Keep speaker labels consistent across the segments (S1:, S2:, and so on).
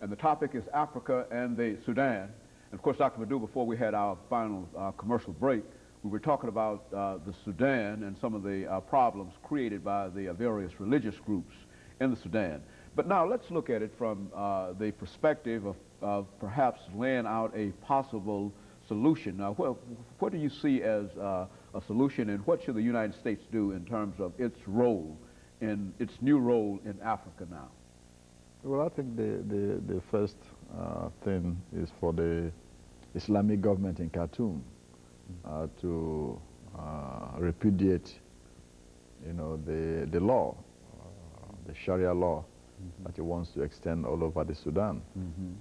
S1: and the topic is Africa and the Sudan. And of course, Dr. Madu, before we had our final commercial break, we were talking about the Sudan and some of the problems created by the various religious groups in the Sudan. But now let's look at it from the perspective of perhaps laying out a possible solution. Now, what do you see as a solution, and what should the United States do in terms of its role, in its new role in Africa now?
S2: Well, I think the first thing is for the Islamic government in Khartoum to repudiate, the law, the Sharia law that it wants to extend all over the Sudan.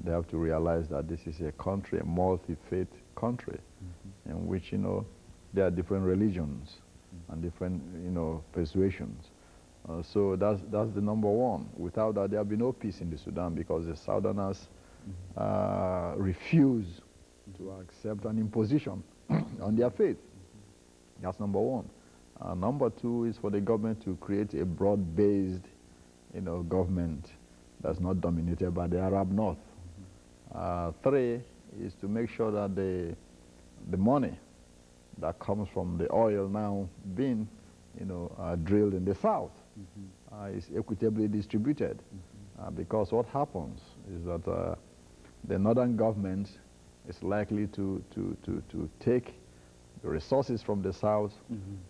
S2: They have to realize that this is a country, a multi-faith country, in which, there are different religions and different, persuasions. So that's the number one. Without that, there will be no peace in the Sudan, because the Southerners refuse to accept an imposition on their faith. That's number one. Number two is for the government to create a broad-based, government that's not dominated by the Arab North. Three is to make sure that the money that comes from the oil now being, drilled in the South is equitably distributed. Because what happens is that the northern government is likely to take the resources from the South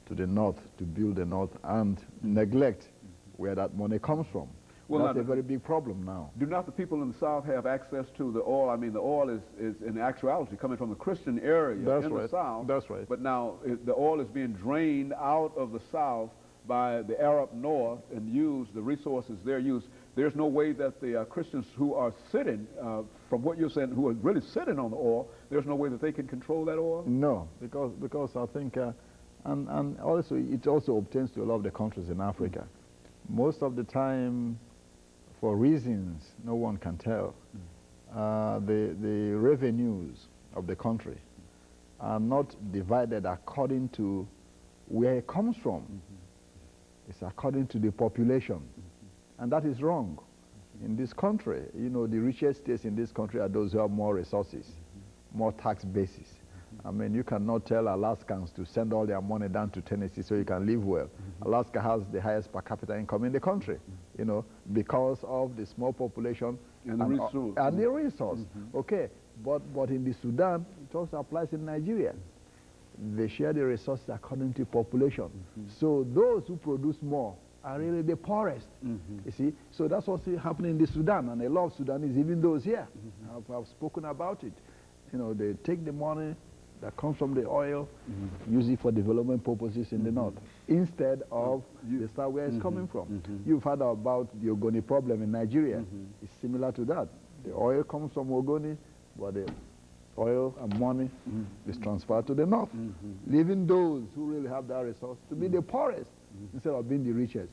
S2: to the North to build the North and neglect where that money comes from. Well, that's a very big problem now.
S1: Do not the people in the South have access to the oil? I mean, the oil is in actuality coming from the Christian area in the South.
S2: That's right.
S1: But now the oil is being drained out of the South by the Arab North and used, the resources there used. There's no way that the Christians who are sitting, from what you're saying, who are really sitting on the oil, there's no way that they can control that oil?
S2: No, because I think, and also it also obtains to a lot of the countries in Africa. Most of the time, for reasons no one can tell, the revenues of the country are not divided according to where it comes from. It's according to the population. And that is wrong. In this country, the richest states in this country are those who have more resources, more tax bases. I mean, you cannot tell Alaskans to send all their money down to Tennessee so you can live well. Alaska has the highest per capita income in the country, because of the small population
S1: and the resource.
S2: Okay, but in the Sudan, it also applies in Nigeria. They share the resources according to population. So those who produce more are really the poorest, you see. So that's what's happening in the Sudan, and a lot of Sudanese, even those here, have spoken about it. They take the money that comes from the oil, use it for development purposes in the north, instead of the south where it's coming from. You've heard about the Ogoni problem in Nigeria. It's similar to that. The oil comes from Ogoni, but the oil and money is transferred to the north, leaving those who really have that resource to be the poorest instead of being the richest.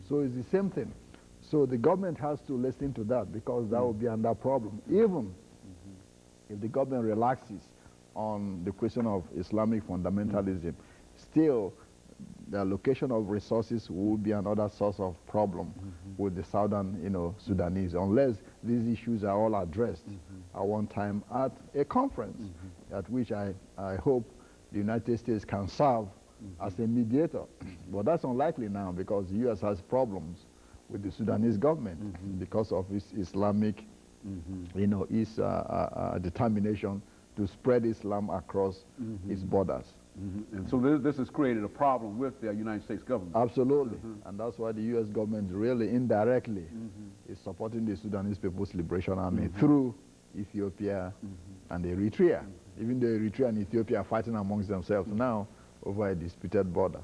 S2: So it's the same thing. So the government has to listen to that, because that will be another problem. Even if the government relaxes on the question of Islamic fundamentalism, still the allocation of resources will be another source of problem with the southern, Sudanese, unless these issues are all addressed at one time at a conference, at which I hope the United States can serve as a mediator. But that's unlikely now, because the U.S. has problems with the Sudanese government because of its Islamic, its determination to spread Islam across its borders.
S1: And so this has created a problem with the United States government.
S2: Absolutely. And that's why the U.S. government really indirectly is supporting the Sudanese People's Liberation Army through Ethiopia and Eritrea. Even though Eritrea and Ethiopia are fighting amongst themselves now over a disputed border.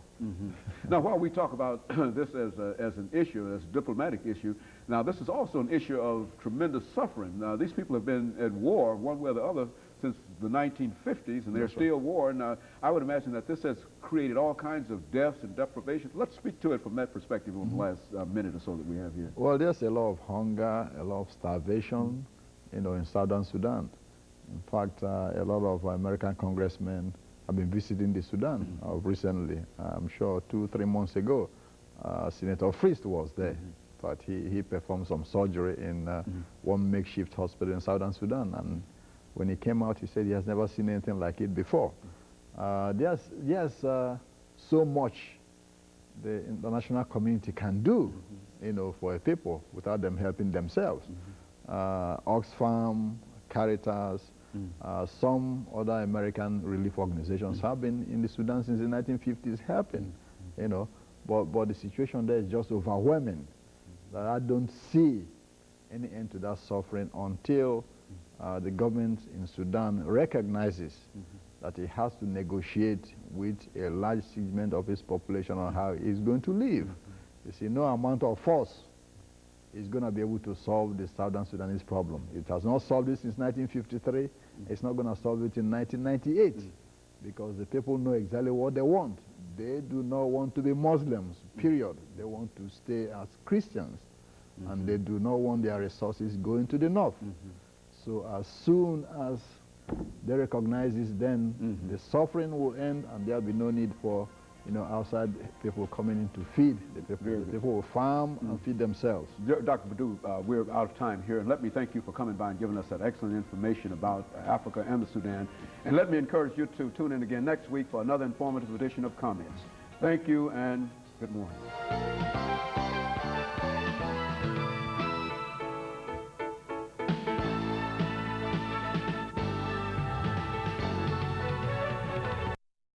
S1: Now, while we talk about this as an issue, as a diplomatic issue, now this is also an issue of tremendous suffering. Now, these people have been at war, one way or the other, since the 1950s, and they're still at war. And I would imagine that this has created all kinds of deaths and deprivations. Let's speak to it from that perspective in the last minute or so that we have here.
S2: Well, there's a lot of hunger, a lot of starvation, in southern Sudan. In fact, a lot of American congressmen have been visiting the Sudan recently. I'm sure 2-3 months ago, Senator Frist was there. but he performed some surgery in one makeshift hospital in Southern Sudan. And when he came out, he said he has never seen anything like it before. There's so much the international community can do, you know, for a people without them helping themselves. Oxfam, Caritas, some other American relief organizations have been in the Sudan since the 1950s helping, you know, but the situation there is just overwhelming. That I don't see any end to that suffering until the government in Sudan recognizes that it has to negotiate with a large segment of its population on how it's going to live. You see, no amount of force is going to be able to solve the Southern Sudanese problem. It has not solved it since 1953. It's not going to solve it in 1998 because the people know exactly what they want. They do not want to be Muslims, period. They want to stay as Christians, and they do not want their resources going to the north. So as soon as they recognize this, then the suffering will end, and there'll be no need for, you know, outside people coming in to feed the people. The people will farm and feed themselves.
S1: Dr. Madu, we're out of time here, and let me thank you for coming by and giving us that excellent information about Africa and the Sudan. And let me encourage you to tune in again next week for another informative edition of Comments. Thank you, and good morning.